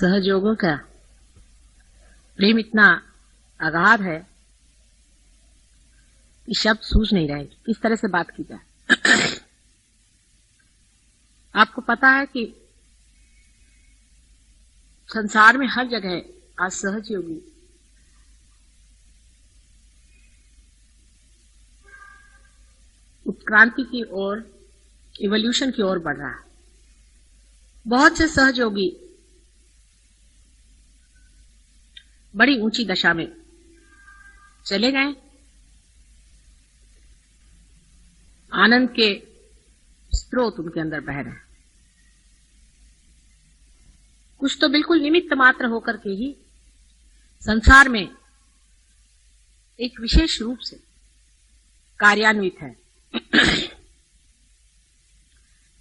सहयोगों का प्रेम इतना अगाध है कि शब्द सूझ नहीं रहे किस तरह से बात की जाए। आपको पता है कि संसार में हर जगह आज सहयोगी उत्क्रांति की ओर, इवोल्यूशन की ओर बढ़ रहा है। बहुत से सहयोगी बड़ी ऊंची दशा में चले गए, आनंद के स्रोत उनके अंदर बह रहे हैं। कुछ तो बिल्कुल निमित्त मात्र होकर के ही संसार में एक विशेष रूप से कार्यान्वित है।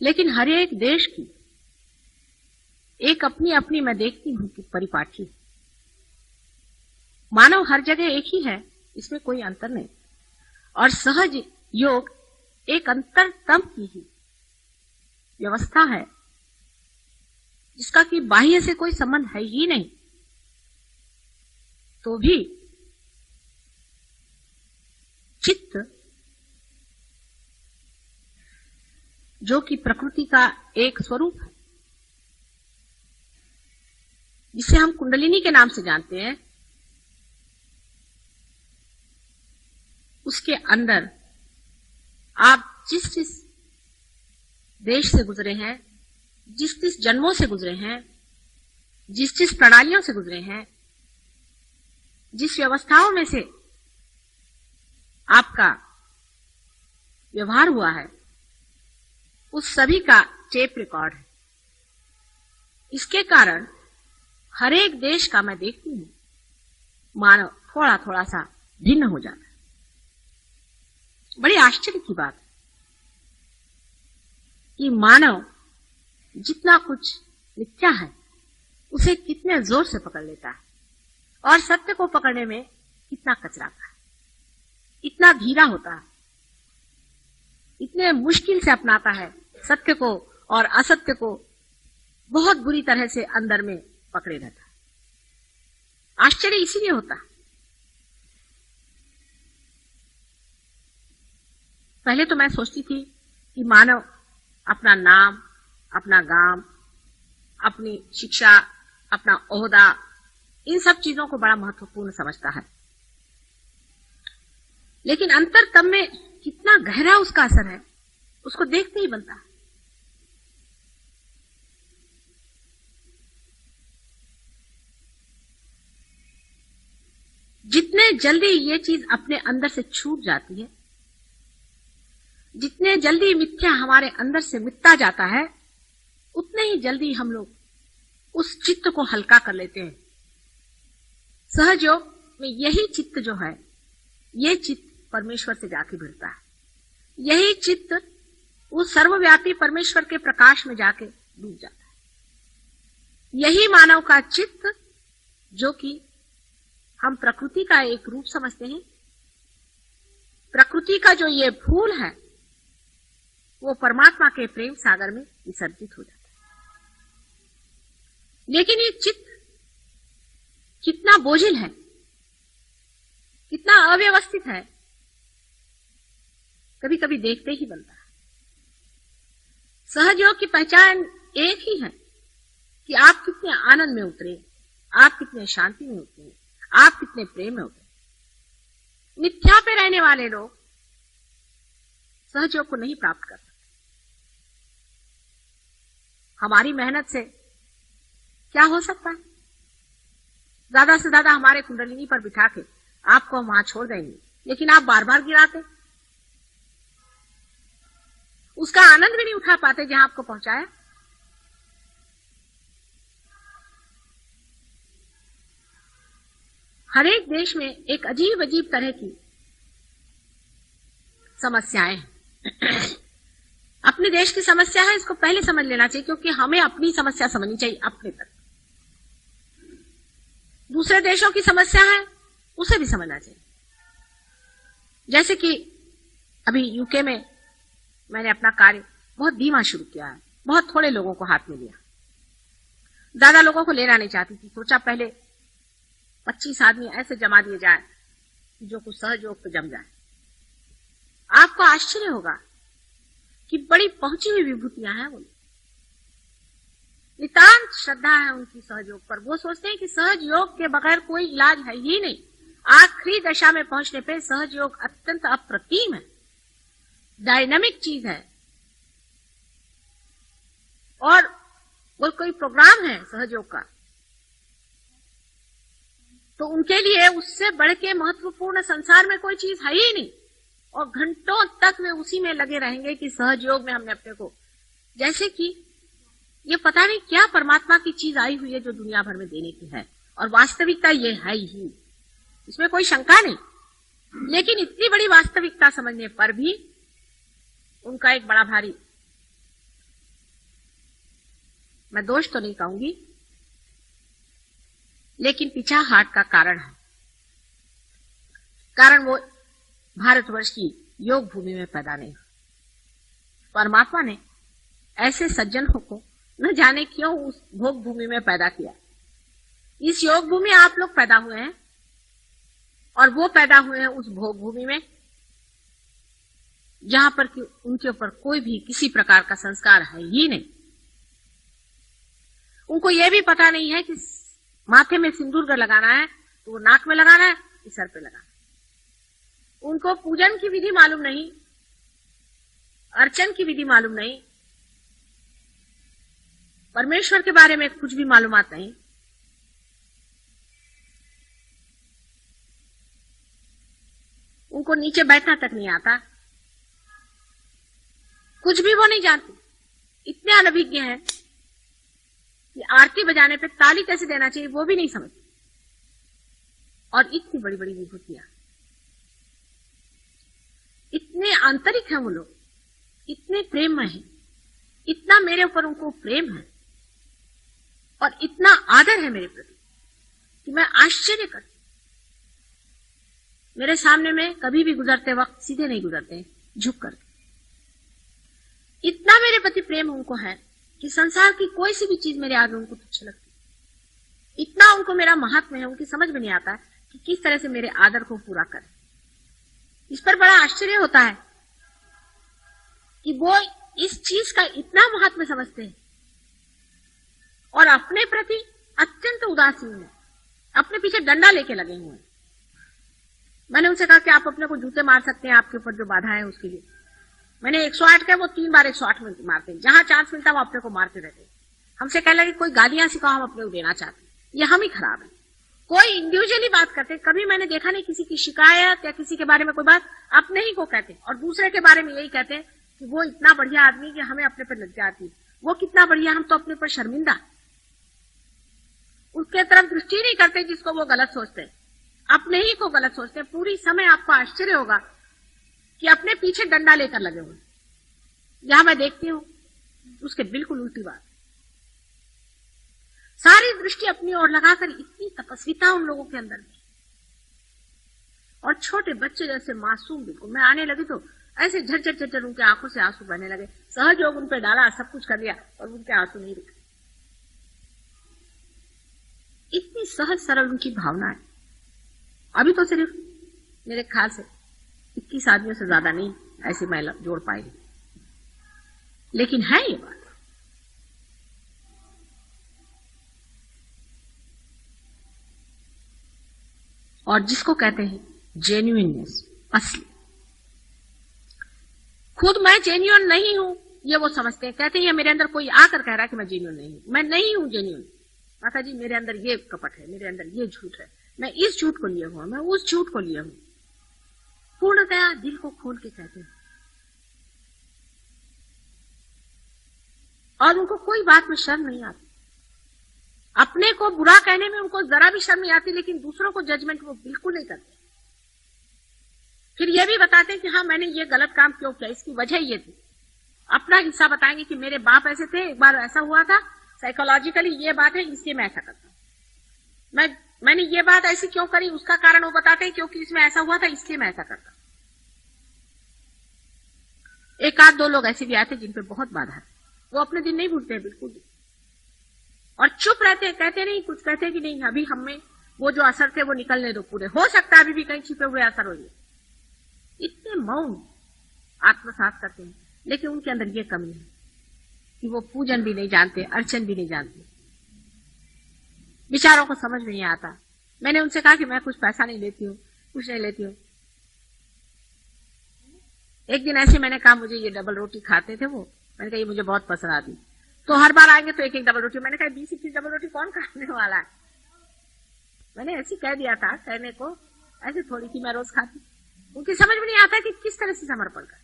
लेकिन हर एक देश की एक अपनी अपनी, मैं देखती हूं कि परिपाटी है। मानव हर जगह एक ही है, इसमें कोई अंतर नहीं। और सहज योग एक अंतरतम की ही व्यवस्था है जिसका कि बाह्य से कोई संबंध है ही नहीं, तो भी चित्त जो कि प्रकृति का एक स्वरूप है, जिसे हम कुंडलिनी के नाम से जानते हैं, उसके अंदर आप जिस जिस देश से गुजरे हैं, जिस जिस जन्मों से गुजरे हैं, जिस जिस प्रणालियों से गुजरे हैं, जिस व्यवस्थाओं में से आपका व्यवहार हुआ है, उस सभी का टेप रिकॉर्ड है। इसके कारण हर एक देश का मैं देखती हूं मानव थोड़ा थोड़ा सा भिन्न हो जाता है। बड़ी आश्चर्य की बात है कि मानव जितना कुछ मिथ्या है उसे कितने जोर से पकड़ लेता है और सत्य को पकड़ने में कितना कचराता है, इतना धीरा होता है, इतने मुश्किल से अपनाता है सत्य को, और असत्य को बहुत बुरी तरह से अंदर में पकड़े रहता है। आश्चर्य इसीलिए होता है। पहले तो मैं सोचती थी कि मानव अपना नाम, अपना गांव, अपनी शिक्षा, अपना ओहदा, इन सब चीजों को बड़ा महत्वपूर्ण समझता है। लेकिन अंतरतम में कितना गहरा उसका असर है, उसको देखते ही बनता है। जितने जल्दी ये चीज अपने अंदर से छूट जाती है, जितने जल्दी मिथ्या हमारे अंदर से मिटता जाता है, उतने ही जल्दी हम लोग उस चित्त को हल्का कर लेते हैं। सहयोग में यही चित्त जो है, ये चित्त परमेश्वर से जाके भिड़ता है। यही चित्त उस सर्वव्यापी परमेश्वर के प्रकाश में जाके डूब जाता है। यही मानव का चित्त, जो कि हम प्रकृति का एक रूप समझते हैं, प्रकृति का जो ये फूल है, वो परमात्मा के प्रेम सागर में विसर्जित हो जाता है। लेकिन ये चित्त कितना बोझिल है, कितना अव्यवस्थित है, कभी कभी देखते ही बनता है। सहयोग की पहचान एक ही है कि आप कितने आनंद में उतरे, आप कितने शांति में उतरे, आप कितने प्रेम में उतरे। मिथ्या पे रहने वाले लोग सहयोग को नहीं प्राप्त कर सकते। हमारी मेहनत से क्या हो सकता है? ज्यादा से ज्यादा हमारे कुंडलिनी पर बिठा के आपको हम वहां छोड़ देंगे, लेकिन आप बार बार गिराते, उसका आनंद भी नहीं उठा पाते जहां आपको पहुंचाया। हर एक देश में एक अजीब अजीब तरह की समस्याएं हैं। अपने देश की समस्या है, इसको पहले समझ लेना चाहिए, क्योंकि हमें अपनी समस्या समझनी चाहिए अपने तक। दूसरे देशों की समस्या है, उसे भी समझना चाहिए। जैसे कि अभी यूके में मैंने अपना कार्य बहुत धीमा शुरू किया है, बहुत थोड़े लोगों को हाथ में लिया। ज्यादा लोगों को लेना नहीं चाहती थी। सोचा पहले 25 आदमी ऐसे जमा दिए जाए कि जो कुछ सहयोग पे जम जाए। आपको आश्चर्य होगा कि बड़ी पहुंची हुई विभूतियां हैं। वो नितांत श्रद्धा है उनकी सहयोग पर। वो सोचते हैं कि सहयोग के बगैर कोई इलाज है ही नहीं। आखिरी दशा में पहुंचने पे सहयोग अत्यंत अप्रतिम है, डायनामिक चीज है। और वो कोई प्रोग्राम है सहयोग का, तो उनके लिए उससे बढ़ के महत्वपूर्ण संसार में कोई चीज है ही नहीं। और घंटों तक वे उसी में लगे रहेंगे कि सहयोग में हमने अपने को, जैसे कि ये पता नहीं क्या परमात्मा की चीज आई हुई है जो दुनिया भर में देने की है। और वास्तविकता ये है ही, इसमें कोई शंका नहीं। लेकिन इतनी बड़ी वास्तविकता समझने पर भी उनका एक बड़ा भारी, मैं दोष तो नहीं कहूंगी, लेकिन पिछाहाट का कारण है। कारण वो भारतवर्ष की योग भूमि में पैदा नहीं हुआ। परमात्मा ने ऐसे सज्जनों को न जाने क्यों उस भोग भूमि में पैदा किया। इस योग भूमि आप लोग पैदा हुए हैं और वो पैदा हुए हैं उस भोग भूमि में जहां पर कि उनके ऊपर कोई भी किसी प्रकार का संस्कार है ही नहीं। उनको यह भी पता नहीं है कि माथे में सिंदूर लगाना है तो वो नाक में लगाना है कि सर पे लगाना है। उनको पूजन की विधि मालूम नहीं, अर्चन की विधि मालूम नहीं, परमेश्वर के बारे में कुछ भी मालूमात नहीं। उनको नीचे बैठना तक नहीं आता, कुछ भी वो नहीं जानते। इतने अनभिज्ञ हैं कि आरती बजाने पे ताली कैसे देना चाहिए वो भी नहीं समझते। और इतनी बड़ी बड़ी विभूतियां, इतने आंतरिक हैं वो लोग, इतने प्रेममय हैं, इतना मेरे ऊपर उनको प्रेम है और इतना आदर है मेरे प्रति कि मैं आश्चर्य करती। मेरे सामने में कभी भी गुजरते वक्त सीधे नहीं गुजरते, झुक करके। इतना मेरे प्रति प्रेम उनको है कि संसार की कोई सी भी चीज मेरे आगे उनको तुच्छ लगती। इतना उनको मेरा महात्म्य है, उनकी समझ में नहीं आता कि किस तरह से मेरे आदर को पूरा करें। इस पर बड़ा आश्चर्य होता है कि वो इस चीज का इतना महात्म्य समझते हैं और अपने प्रति अत्यंत उदासीन है, अपने पीछे डंडा लेके लगे हुए हैं। मैंने उनसे कहा कि आप अपने को जूते मार सकते हैं, आपके ऊपर जो बाधा है उसके लिए। मैंने 108 का वो 3 बार 108 में मारते हैं, जहां चांस मिलता वो अपने को मारते रहते हैं। हमसे कह लगे कोई गालियां सिखाओ, हम अपने को देना चाहते हैं। ये हम ही खराब है। कोई इंडिविजुअली बात करते, कभी मैंने देखा नहीं किसी की शिकायत या किसी के बारे में कोई बात अपने ही को कहते और दूसरे के बारे में यही कहते हैं कि वो इतना बढ़िया आदमी कि हमें अपने पर लज्जा आती है, वो कितना बढ़िया, हम तो अपने पर शर्मिंदा। उसके तरफ दृष्टि नहीं करते जिसको वो गलत सोचते हैं, अपने ही को गलत सोचते हैं। पूरी समय आपको आश्चर्य होगा कि अपने पीछे डंडा लेकर लगे हुए। जहां मैं देखती हूं उसके बिल्कुल उल्टी बात, सारी दृष्टि अपनी ओर लगाकर इतनी तपस्विता उन लोगों के अंदर में। और छोटे बच्चे जैसे मासूम, बिल्कुल मैं आने लगी तो ऐसे झरझर झरझर उनके आंखों से आंसू बहने लगे। सहयोग उन पे डाला, सब कुछ कर लिया और उनके आंसू नहीं रुके। इतनी सहज सरल उनकी भावना है। अभी तो सिर्फ मेरे ख्याल से 21 आदमियों से ज्यादा नहीं ऐसी महिला जोड़ पाएगी, लेकिन है ये बात। और जिसको कहते हैं जेन्युइननेस, असली, खुद मैं जेन्युइन नहीं हूं ये वो समझते हैं। कहते हैं ये मेरे अंदर कोई आकर कह रहा है कि मैं जेन्युइन नहीं हूं, मैं नहीं हूं जेन्युइन। माता जी मेरे अंदर ये कपट है, मेरे अंदर ये झूठ है, मैं इस झूठ को लिए हुआ, मैं उस झूठ को लिए हूं। पूर्णतया दिल को खोल के कहते हैं और उनको कोई बात में शर्म नहीं आती। अपने को बुरा कहने में उनको जरा भी शर्म नहीं आती, लेकिन दूसरों को जजमेंट वो बिल्कुल नहीं करते। फिर ये भी बताते हैं कि हाँ मैंने ये गलत काम क्यों किया, इसकी वजह ये थी। अपना हिस्सा बताएंगे कि मेरे बाप ऐसे थे, एक बार ऐसा हुआ था, साइकोलॉजिकली ये बात है, इसलिए मैं ऐसा करता हूं। मैंने ये बात ऐसी क्यों करी, उसका कारण वो बताते हैं क्योंकि इसमें ऐसा हुआ था इसलिए मैं ऐसा करता। एक आध दो लोग ऐसे भी आते जिन पे बहुत बाधा है, वो अपने दिन नहीं भूलते हैं बिल्कुल भी। और चुप रहते, कहते नहीं, कुछ कहते कि नहीं अभी हमें वो जो असर थे वो निकलने दो पूरे, हो सकता है अभी भी कहीं छिपे हुए असर हो। इतने मौन आत्मसात करते हैं, लेकिन उनके अंदर ये कमी है कि वो पूजन भी नहीं जानते, अर्चन भी नहीं जानते, विचारों को समझ में नहीं आता। मैंने उनसे कहा कि मैं कुछ पैसा नहीं लेती हूँ, कुछ नहीं लेती हूँ। एक दिन ऐसे मैंने कहा मुझे ये डबल रोटी खाते थे वो, मैंने कहा ये मुझे बहुत पसंद आती, तो हर बार आएंगे तो एक एक डबल रोटी। मैंने कहा 20-21 डबल रोटी कौन खाने वाला है। मैंने ऐसे कह दिया था, कहने को ऐसे थोड़ी सी मैं रोज खाती। उनकी समझ में नहीं आता कि किस तरह से समर्पण कर।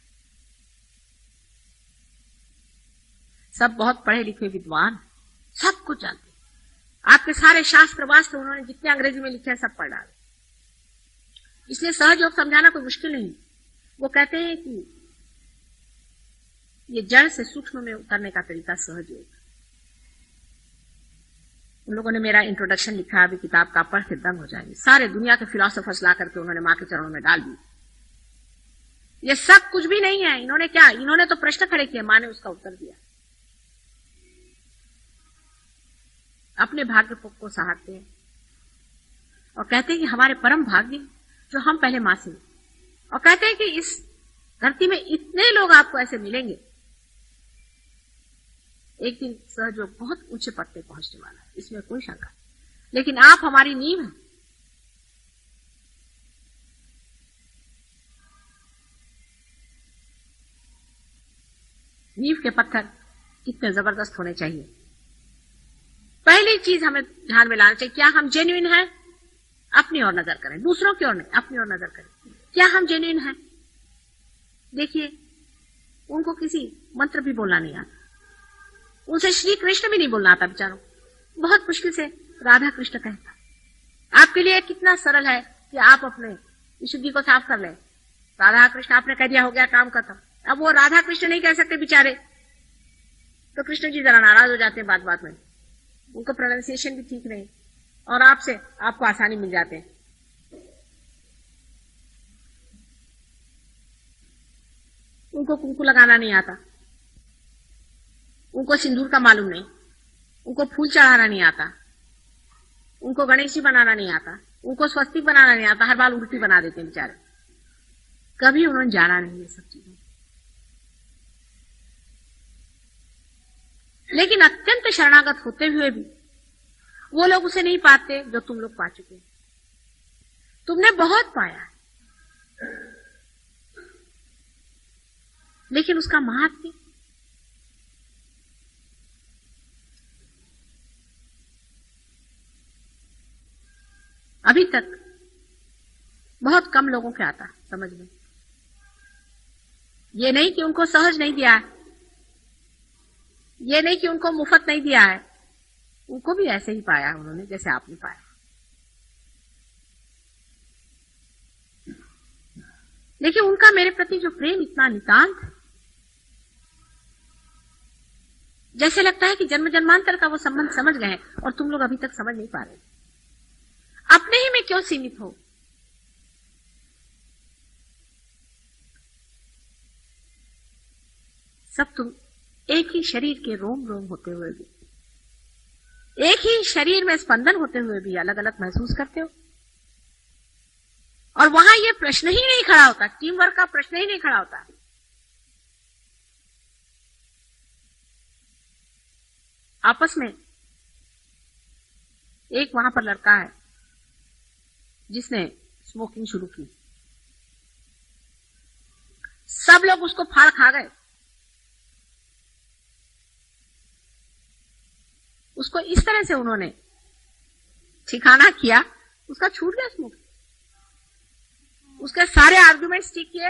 सब बहुत पढ़े लिखे विद्वान, सब कुछ जानते, आपके सारे शास्त्र वास्त्र उन्होंने जितने अंग्रेजी में लिखे हैं सब पढ़ डाले, इसलिए सहज योग समझाना कोई मुश्किल नहीं। वो कहते हैं कि ये जड़ से सूक्ष्म में उतरने का तरीका सहज योग। उन लोगों ने मेरा इंट्रोडक्शन लिखा, अभी किताब का पढ़ के दंग हो जाएंगे। सारे दुनिया के फिलोसोफर्स ला करके उन्होंने मां के चरणों में डाल दी। ये सब कुछ भी नहीं है। इन्होंने क्या, इन्होंने तो प्रश्न खड़े किए, मां ने उसका उत्तर दिया। अपने भाग्य को सहारते हैं और कहते हैं कि हमारे परम भाग्य जो हम पहले मां से, और कहते हैं कि इस धरती में इतने लोग आपको ऐसे मिलेंगे, एक दिन सहयोग बहुत ऊंचे पद पे पहुंचने वाला है, इसमें कोई शंका नहीं। लेकिन आप हमारी नींव हैं। नींव के पत्थर कितने जबरदस्त होने चाहिए। पहली चीज हमें ध्यान में लाना चाहिए, क्या हम जेन्युइन हैं? अपनी ओर नजर करें, दूसरों की ओर नहीं, अपनी ओर नजर करें। क्या हम जेन्युइन हैं? देखिए, उनको किसी मंत्र भी बोलना नहीं आता, उनसे श्री कृष्ण भी नहीं बोलना आता बेचारों, बहुत मुश्किल से राधा कृष्ण कहता। आपके लिए कितना सरल है कि आप अपने विशुद्धि को साफ कर लें। राधा कृष्ण आपने कह दिया, हो गया काम खत्म। अब वो राधा कृष्ण नहीं कह सकते बेचारे, तो कृष्ण जी जरा नाराज हो जाते हैं बात बात में, उनको प्रोनाउंसिएशन भी ठीक नहीं, और आपको आसानी मिल जाते हैं। उनको कुंकू लगाना नहीं आता, उनको सिंदूर का मालूम नहीं, उनको फूल चढ़ाना नहीं आता, उनको गणेश जी बनाना नहीं आता, उनको स्वस्तिक बनाना नहीं आता, हर बार उल्टी बना देते हैं बेचारे। कभी उन्होंने जाना नहीं ये सब चीजें। लेकिन अत्यंत शरणागत होते हुए भी वो लोग उसे नहीं पाते जो तुम लोग पा चुके। तुमने बहुत पाया, लेकिन उसका महात्म्य अभी तक बहुत कम लोगों के आता समझ में। ये नहीं कि उनको सहज नहीं दिया है, ये नहीं कि उनको मुफ्त नहीं दिया है, उनको भी ऐसे ही पाया उन्होंने जैसे आपने पाया। लेकिन उनका मेरे प्रति जो प्रेम इतना नितांत है, जैसे लगता है कि जन्म जन्मांतर का वो संबंध समझ गए हैं और तुम लोग अभी तक समझ नहीं पा रहे। अपने ही में क्यों सीमित हो? सब तुम एक ही शरीर के रोम रोम होते हुए भी, एक ही शरीर में स्पंदन होते हुए भी अलग अलग महसूस करते हो। और वहां ये प्रश्न ही नहीं खड़ा होता, टीम वर्क का प्रश्न ही नहीं खड़ा होता। आपस में एक वहां पर लड़का है जिसने स्मोकिंग शुरू की, सब लोग उसको फाड़ खा गए। उसको इस तरह से उन्होंने ठिकाना किया, उसका छूट गया स्मोकिंग। उसके सारे आर्गुमेंट्स ठीक किए,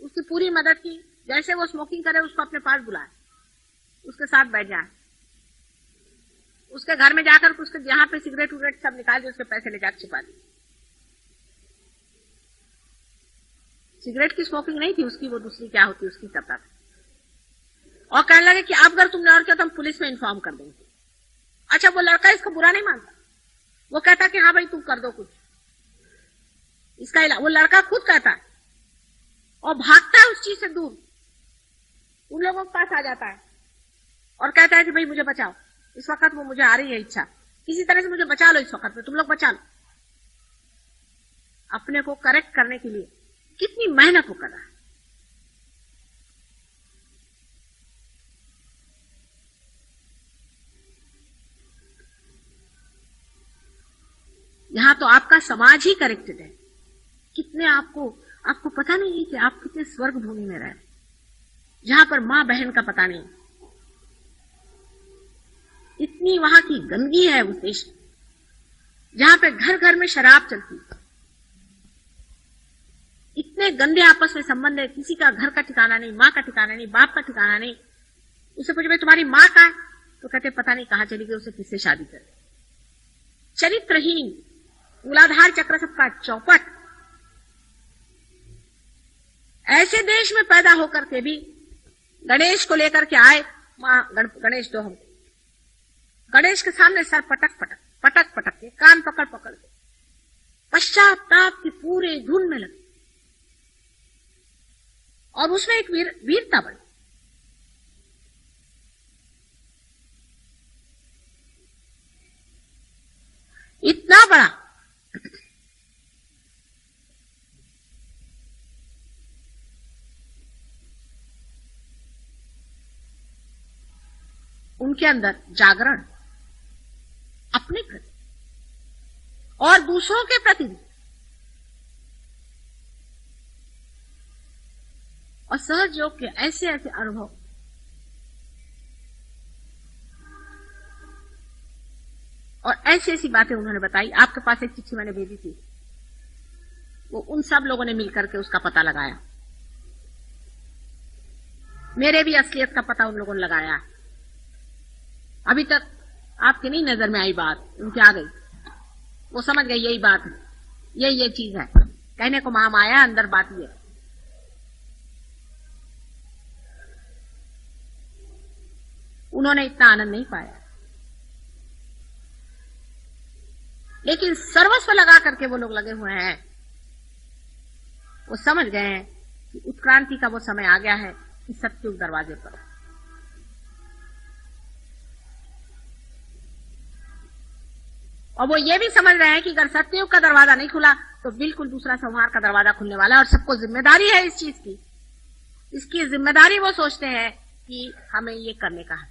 उसकी पूरी मदद की, जैसे वो स्मोकिंग करे उसको अपने पास बुलाए, उसके साथ बैठ जाए, उसके घर में जाकर उसके जहां पे सिगरेट उगरेट सब निकाल दिए, उसके पैसे ले जाकर छिपा दिए। सिगरेट की स्मोकिंग नहीं थी उसकी, वो दूसरी क्या होती उसकी करता था। और कहने लगे कि अब अगर तुमने और किया तो हम पुलिस में इन्फॉर्म कर देंगे। अच्छा, वो लड़का इसको बुरा नहीं मानता, वो कहता कि हाँ भाई तुम कर दो कुछ इसका इलाज। वो लड़का खुद कहता है और भागता है उस चीज से दूर, उन लोगों के पास आ जाता है और कहता है कि भाई मुझे बचाओ। इस वक्त वो मुझे आ रही है इच्छा, किसी तरह से मुझे बचा लो, इस वक्त में तुम लोग बचा लो। अपने को करेक्ट करने के लिए कितनी मेहनत वो कर रहा है। यहां तो आपका समाज ही करेक्टेड है। कितने आपको पता नहीं है कि आप कितने स्वर्ग भूमि में रह रहे हैं, जहां पर मां बहन का पता नहीं। इतनी वहां की गंदगी है उस देश में, जहां पे घर घर में शराब चलती है। इतने गंदे आपस में संबंध है, किसी का घर का ठिकाना नहीं, मां का ठिकाना नहीं, बाप का ठिकाना नहीं। उसे पूछे भाई तुम्हारी मां कहां है, तो कहते पता नहीं कहां चली गई, उसे किससे शादी कर। चरित्रहीन, मूलाधार चक्र सबका चौपट। ऐसे देश में पैदा होकर के भी गणेश को लेकर के आए, मां गणेश दो हमको। गणेश के सामने सर पटक पटक के, कान पकड़ पकड़ के पश्चाताप की पूरे धुन में लगे, और उसमें एक वीरता बनी। इतना बड़ा उनके अंदर जागरण, अपने प्रति और दूसरों के प्रति भी, और सहज योग के ऐसे ऐसे अनुभव। और ऐसी ऐसी बातें उन्होंने बताई। आपके पास एक चिट्ठी मैंने भेजी थी, वो उन सब लोगों ने मिलकर के उसका पता लगाया। मेरे भी असलियत का पता उन लोगों ने लगाया। अभी तक आपकी नहीं नजर में आई बात, उनके आ गई। वो समझ गई यही बात है, ये चीज है। कहने को महामाया, अंदर बात ये। उन्होंने इतना आनंद नहीं पाया, लेकिन सर्वस्व लगा करके वो लोग लगे हुए हैं। वो समझ गए हैं कि उत्क्रांति का वो समय आ गया है कि सत्युग दरवाजे पर। और वो ये भी समझ रहे हैं कि अगर सत्युग का दरवाजा नहीं खुला तो बिल्कुल दूसरा संहार का दरवाजा खुलने वाला है, और सबको जिम्मेदारी है इस चीज की। इसकी जिम्मेदारी वो सोचते हैं कि हमें ये करने का है।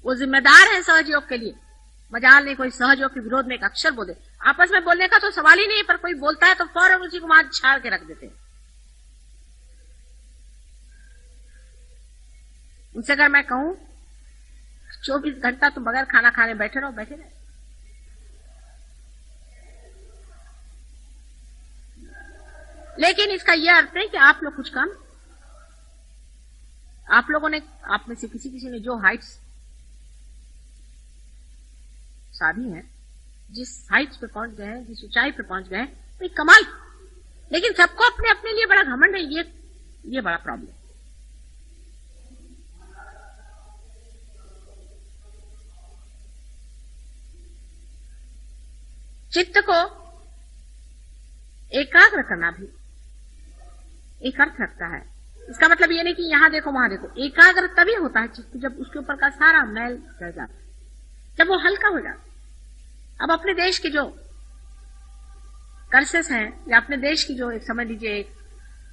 वो जिम्मेदार है सहयोग के लिए। मजाल नहीं कोई सहयोग के विरोध में एक अक्षर बोले। आपस में बोलने का तो सवाल ही नहीं, पर कोई बोलता है तो फौरन उसी को वहां छाड़ के रख देते हैं। उनसे अगर मैं कहूं 24 घंटा तुम बगैर खाना खाने बैठे रहो, बैठे रहो। लेकिन इसका यह अर्थ है कि आप लोग कुछ कम, आप लोगों ने, आप में से किसी ने जो हाइट्स साधी है, जिस हाइट्स पे पहुंच गए हैं, जिस ऊंचाई पे पहुंच गए हैं, तो कमाल। लेकिन सबको अपने अपने लिए बड़ा घमंड है, ये बड़ा प्रॉब्लम। चित्त को एकाग्र करना भी एक अर्थ रखता है। इसका मतलब ये नहीं कि यहां देखो वहां देखो। एकाग्र तभी होता है चित्त जब उसके ऊपर का सारा मैल चढ़ जाता है, जब वो हल्का हो जाता है। अब अपने देश के जो कर्सेस हैं, या अपने देश की जो एक समझ लीजिए एक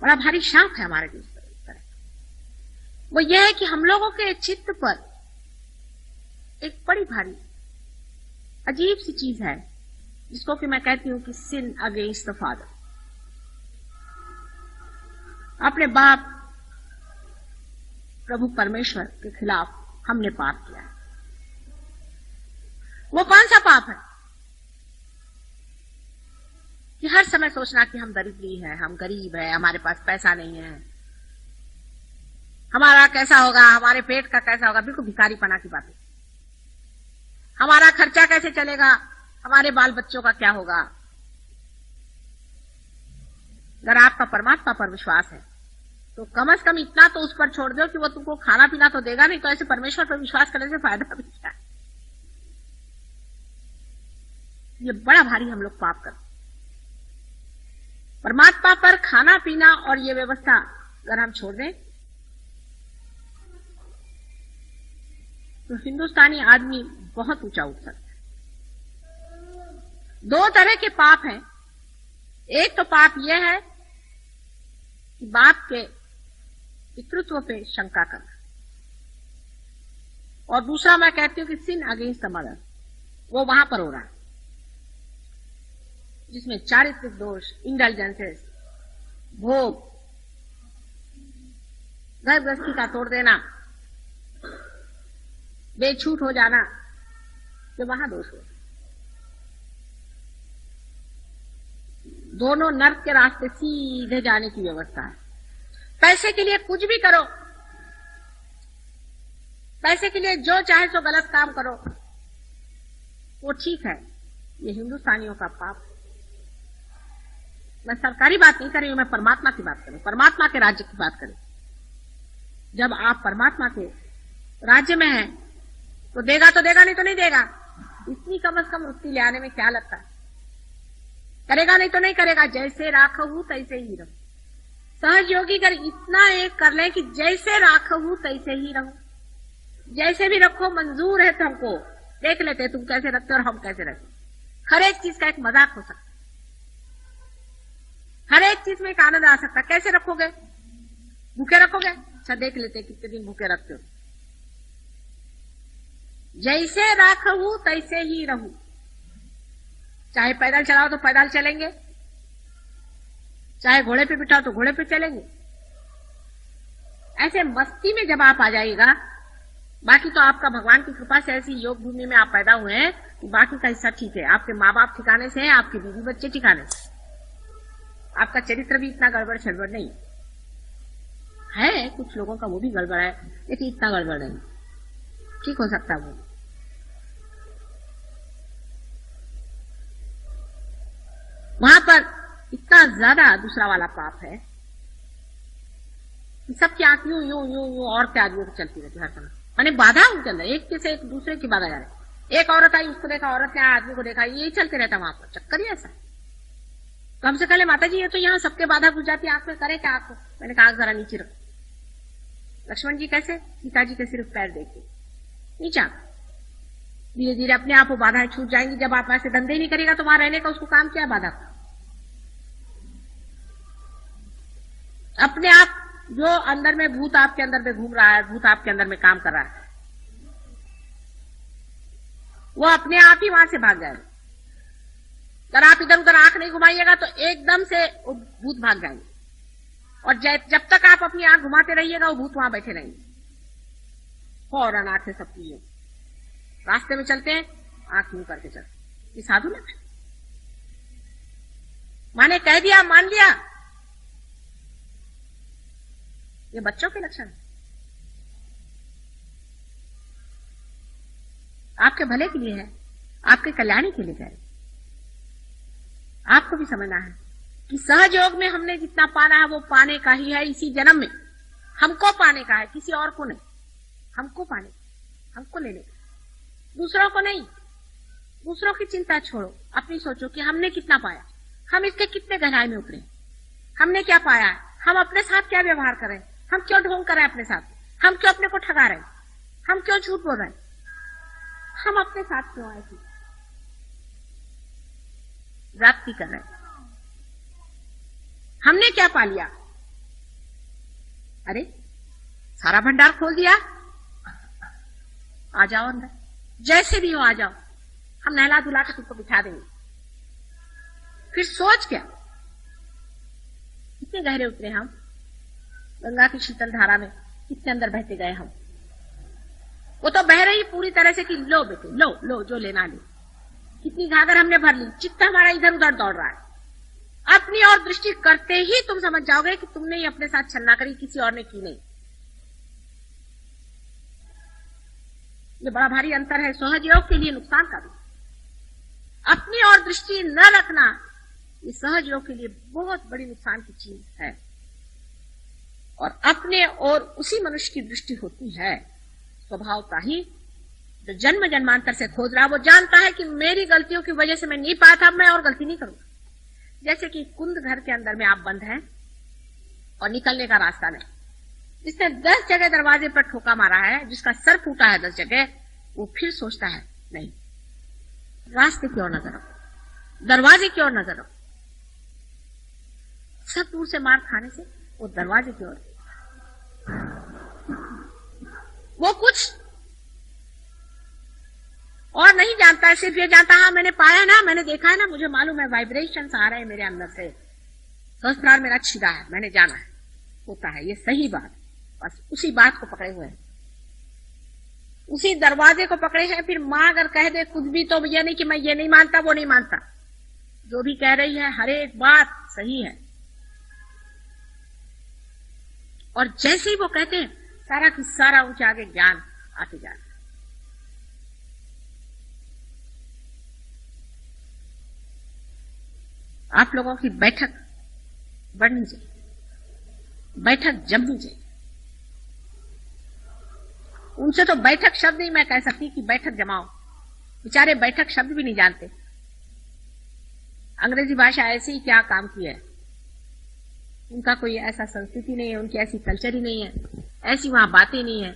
बड़ा भारी शाप है हमारे देश पर, वो ये है कि हम लोगों के चित्त पर एक बड़ी भारी अजीब सी चीज है, जिसको कि मैं कहती हूं कि सिन अगेंस्ट द फादर। अपने बाप प्रभु परमेश्वर के खिलाफ हमने पाप किया है। वो कौन सा पाप है कि हर समय सोचना कि हम दरिद्री है, हम गरीब है, हमारे पास पैसा नहीं है, हमारा कैसा होगा, हमारे पेट का कैसा होगा। बिल्कुल भिखारीपना की बात है। हमारा खर्चा कैसे चलेगा, हमारे बाल बच्चों का क्या होगा। अगर आपका परमात्मा पर विश्वास है तो कम से कम इतना तो उस पर छोड़ दो कि वो तुमको खाना पीना तो देगा नहीं, तो ऐसे परमेश्वर पर विश्वास करने से फायदा भी क्या है। ये बड़ा भारी हम लोग पाप करते। परमात्मा पर खाना पीना और ये व्यवस्था अगर हम छोड़ दें तो हिंदुस्तानी आदमी बहुत ऊंचा उठ सकता है। दो तरह के पाप हैं। एक तो पाप यह है कि बाप के पितृत्व पे शंका करना, और दूसरा मैं कहती हूं कि सिन अगेंस्ट द मदर, वो वहां पर हो रहा है, जिसमें चारित्रिक दोष, इंडल्जेंसेस, भोग, घर गृहस्थी का तोड़ देना, बेछूट हो जाना, तो वहां दोष हो। दोनों नर्क के रास्ते सीधे जाने की व्यवस्था है। पैसे के लिए कुछ भी करो, पैसे के लिए जो चाहे सो गलत काम करो, वो ठीक है। ये हिंदुस्तानियों का पाप। मैं सरकारी बात नहीं कर रही हूं, मैं परमात्मा की बात करूं, परमात्मा के राज्य की बात करें। जब आप परमात्मा के राज्य में हैं तो देगा तो देगा, नहीं तो नहीं देगा। इतनी कम से कम वृत्ति ले आने में क्या लगता है? करेगा नहीं तो नहीं करेगा, जैसे राखहू तैसे ही रहो। सहज योगी अगर इतना एक कर ले कि जैसे राखहू तैसे ही रहो, जैसे भी रखो मंजूर है, तो हमको देख लेते तुम कैसे रखते हो और हम कैसे रखते। हर एक चीज का एक मजाक हो सकता है, हर एक चीज में एक आनंद आ सकता है। कैसे रखोगे? भूखे रखोगे? अच्छा, देख लेते कितने दिन भूखे रखते हो। जैसे राखहू तैसे ही रहू। चाहे पैदल चलाओ तो पैदल चलेंगे, चाहे घोड़े पे बिठाओ तो घोड़े पे चलेंगे। ऐसे मस्ती में जब आप आ जाइएगा, बाकी तो आपका भगवान की कृपा से ऐसी योग भूमि में आप पैदा हुए हैं कि बाकी का हिस्सा ठीक है। आपके माँ बाप ठिकाने से हैं, आपके बीवी बच्चे ठिकाने से, आपका चरित्र भी इतना गड़बड़ छड़बड़ नहीं है। कुछ लोगों का वो भी गड़बड़ है, लेकिन इतना गड़बड़ नहीं, ठीक हो सकता वो। वहां पर इतना ज्यादा दूसरा वाला पाप है कि सबकी आंख यूं यूं यूं यूं और के आदमियों को चलती रहती हर समय, माने बाधा उनके अंदर, एक के से एक दूसरे की बाधा जा रही। एक औरत आई, उसको देखा, औरत ने आदमी को देखा, यही चलते रहता वहां पर, चक्कर ही ऐसा। तो हमसे कहले माता जी ये तो यहाँ सबके बाधा घुस जाती है, आंख में करे क्या आपको? मैंने कहा आंख जरा नीचे रखो। लक्ष्मण जी कैसे? पिताजी के सिर्फ पैर देखते नीचा, धीरे धीरे अपने आप वो बाधाएं छूट जाएंगी। जब आप ऐसे धंधे ही नहीं करेगा तो वहां रहने का उसको काम क्या? बाधा का। अपने आप जो अंदर में भूत आपके अंदर में घूम रहा है, भूत आपके अंदर में काम कर रहा है, वो अपने आप ही वहां से भाग जाएगा। अगर आप इधर उधर आंख नहीं घुमाइएगा तो एकदम से वो भूत भाग जाएंगे, और जब तक आप अपनी आंख घुमाते रहिएगा वो भूत वहां बैठे रहेंगे। फौरन आंखें सबकी रास्ते में चलते हैं, आंख मुंह करके चलते। ये साधु लक्षण, माने कह दिया मान लिया, ये बच्चों के लक्षण है। आपके भले के लिए है, आपके कल्याण के लिए है। आपको भी समझना है कि सहज योग में हमने जितना पाना है वो पाने का ही है। इसी जन्म में हमको पाने का है, किसी और को नहीं। हमको पाने, हमको लेने का, दूसरों को नहीं। दूसरों की चिंता छोड़ो, अपनी सोचो कि हमने कितना पाया, हम इसके कितने गहराई में उतरे, हमने क्या पाया है, हम अपने साथ क्या व्यवहार करें, हम क्यों ढोंग कर रहे हैं अपने साथ, हम क्यों अपने को ठगा रहे हैं, हम क्यों झूठ बोल रहे हैं, हम अपने साथ क्यों आए थे प्राप्ति कर रहे हैं, हमने क्या पा लिया। अरे सारा भंडार खोल दिया, आ जाओ अंदर, जैसे भी हो आ जाओ, हम नहला धुला के तुमको बिठा देंगे। फिर सोच क्या, कितने गहरे उतरे हम, गंगा की शीतल धारा में कितने अंदर बहते गए हम। वो तो बह रही पूरी तरह से कि लो बेटे लो लो, जो लेना लो। कितनी घाघर हमने भर ली, चित्त हमारा इधर उधर दौड़ रहा है। अपनी और दृष्टि करते ही तुम समझ जाओगे कि तुमने ही अपने साथ छलना करी, किसी और ने की नहीं। ये बड़ा भारी अंतर है, सहज योग के लिए नुकसान का भी। अपनी और दृष्टि न रखना ये सहज योग के लिए बहुत बड़ी नुकसान की चीज है। और अपने और उसी मनुष्य की दृष्टि होती है स्वभाव का ही, जो जन्म जन्मांतर से खोज रहा, वो जानता है कि मेरी गलतियों की वजह से मैं नहीं पाया था, मैं और गलती नहीं करूंगा। जैसे कि कुंद घर के अंदर में आप बंद हैं और निकलने का रास्ता नहीं, जिसने 10 जगह दरवाजे पर ठोका मारा है, जिसका सर फूटा है 10 जगह, वो फिर सोचता है नहीं, रास्ते की ओर नजर रखो, दरवाजे की ओर नजर रखो। सब दूर से मार खाने से वो दरवाजे की ओर, वो कुछ और नहीं जानता है, सिर्फ ये जानता है मैंने पाया ना, मैंने देखा है ना, मुझे मालूम है वाइब्रेशन आ रहे हैं मेरे अंदर से, सहस्त्रार मेरा छिदा है, मैंने जाना है, होता है ये सही बात। बस उसी बात को पकड़े हुए हैं, उसी दरवाजे को पकड़े हैं। फिर मां अगर कह दे कुछ भी तो ये नहीं कि मैं ये नहीं मानता वो नहीं मानता, जो भी कह रही है हर एक बात सही है। और जैसे ही वो कहते हैं सारा की सारा ऊंचे आगे ज्ञान आते जाता है। आप लोगों की बैठक बढ़नी चाहिए, बैठक जमनी चाहिए। उनसे तो बैठक शब्द नहीं मैं कह सकती कि बैठक जमाओ, बेचारे बैठक शब्द भी नहीं जानते। अंग्रेजी भाषा ऐसे ही क्या काम की है, उनका कोई ऐसा संस्कृति नहीं है, उनकी ऐसी कल्चर ही नहीं है, ऐसी वहां बातें नहीं है।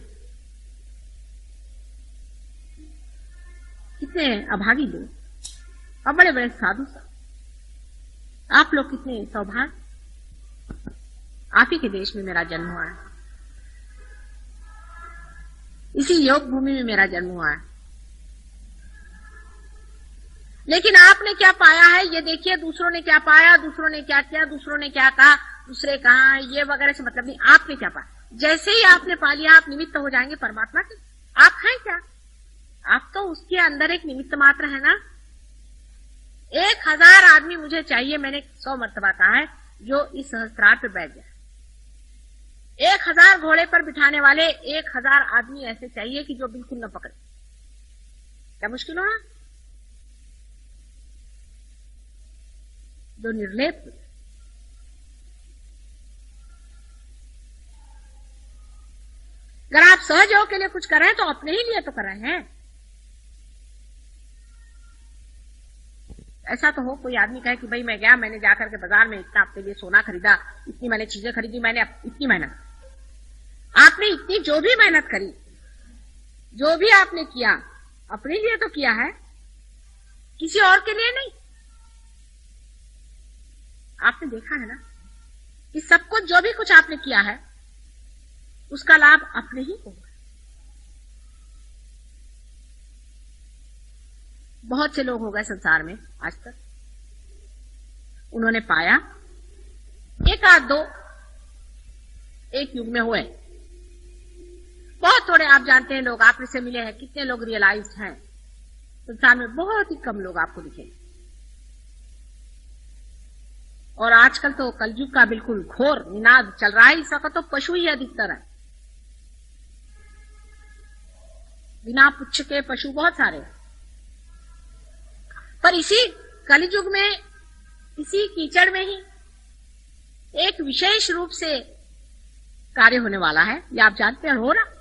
कितने अभागी लोग और बड़े बड़े साधु। आप लोग कितने सौभाग्य, आप ही के देश में मेरा जन्म हुआ है, इसी योग भूमि में मेरा जन्म हुआ है। लेकिन आपने क्या पाया है ये देखिए, दूसरों ने क्या पाया, दूसरों ने क्या किया, दूसरों ने क्या कहा, दूसरे कहा, ये वगैरह से मतलब नहीं। आपने क्या पाया, जैसे ही आपने पा लिया आप निमित्त हो जाएंगे परमात्मा के। आप हैं क्या, आप तो उसके अंदर एक निमित्त मात्र है ना। 1000 आदमी मुझे चाहिए, मैंने 100 मर्तबा कहा है, जो इस सहस्त्रार पे बैठ जाए। 1000 घोड़े पर बिठाने वाले 1000 आदमी ऐसे चाहिए कि जो बिल्कुल न पकड़े। क्या मुश्किल हो रहा, जो निर्लेप। अगर आप सहयोग के लिए कुछ कर रहे हैं तो अपने ही लिए तो कर रहे हैं। ऐसा तो हो कोई आदमी कहे कि भाई मैं गया, मैंने जाकर के बाजार में इतना आपके लिए सोना खरीदा, इतनी मैंने चीजें खरीदी, मैंने इतनी मेहनत। आपने इतनी जो भी मेहनत करी, जो भी आपने किया, अपने लिए तो किया है, किसी और के लिए नहीं। आपने देखा है ना कि सब कुछ जो भी कुछ आपने किया है उसका लाभ अपने ही को। बहुत से लोग हो गए संसार में आज तक, उन्होंने पाया, एक आध दो एक युग में हुए, बहुत थोड़े आप जानते हैं लोग आप से मिले हैं। कितने लोग रियलाइज्ड हैं संसार में, बहुत ही कम लोग आपको दिखेंगे। और आजकल तो कलयुग का बिल्कुल घोर निनाद चल रहा है, इस वक्त तो पशु ही अधिकतर है, बिना पुच्छ के पशु बहुत सारे हैं। पर इसी कलयुग में, इसी कीचड़ में ही एक विशेष रूप से कार्य होने वाला है, ये आप जानते हैं, हो रहा।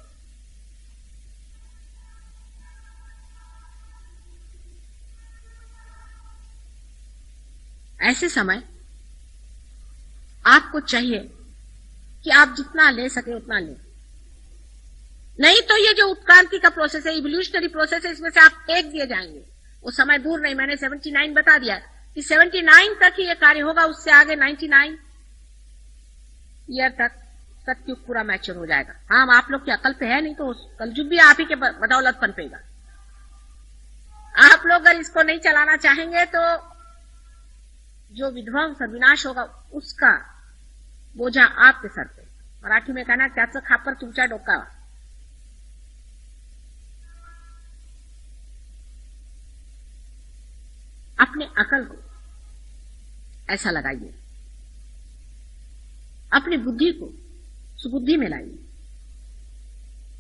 ऐसे समय आपको चाहिए कि आप जितना ले सके उतना ले, नहीं तो ये जो उत्क्रांति का प्रोसेस है, इवोल्यूशनरी प्रोसेस है, इसमें से आप टेक दिए जाएंगे। वो समय दूर नहीं, मैंने 79 बता दिया कि 79 तक ही ये कार्य होगा, उससे आगे 99 ईयर तक सतयुग पूरा मैच्योर हो जाएगा। हाँ, आप लोग की अकल पे है नहीं तो कलयुग भी आप ही के बदौलत पनपेगा। आप लोग अगर इसको नहीं चलाना चाहेंगे तो जो विध्वंस और विनाश होगा उसका बोझा आपके सर पे। मराठी में कहना, त्याचं खापर तुमच्या डोक्यावर। अपने अकल को ऐसा लगाइए, अपनी बुद्धि को सुबुद्धि में लाइए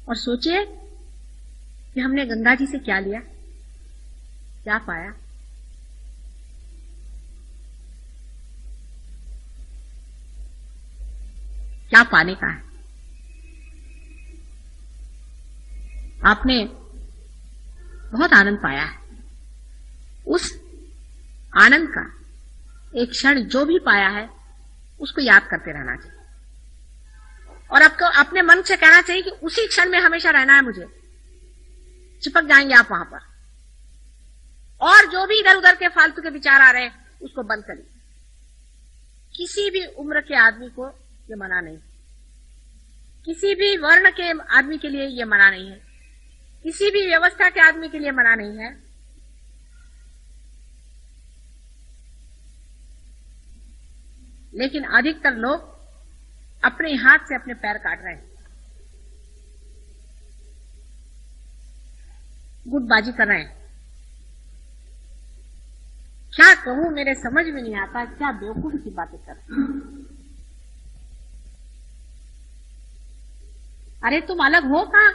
और सोचिए कि हमने गंगा जी से क्या लिया, क्या पाया। क्या पाने का है। आपने बहुत आनंद पाया है, उस आनंद का एक क्षण जो भी पाया है उसको याद करते रहना चाहिए और आपको अपने मन से कहना चाहिए कि उसी क्षण में हमेशा रहना है मुझे। चिपक जाएंगे आप वहां पर। और जो भी इधर उधर के फालतू के विचार आ रहे हैं उसको बंद करिए। किसी भी उम्र के आदमी को ये मना नहीं, किसी भी वर्ण के आदमी के लिए ये मना नहीं है, किसी भी व्यवस्था के आदमी के लिए मना नहीं है। लेकिन अधिकतर लोग अपने हाथ से अपने पैर काट रहे हैं, गुटबाजी कर रहे हैं। क्या कहूं, मेरे समझ में नहीं आता, क्या बेवकूफी की बातें कर रहे हैं। अरे तुम अलग हो कहां?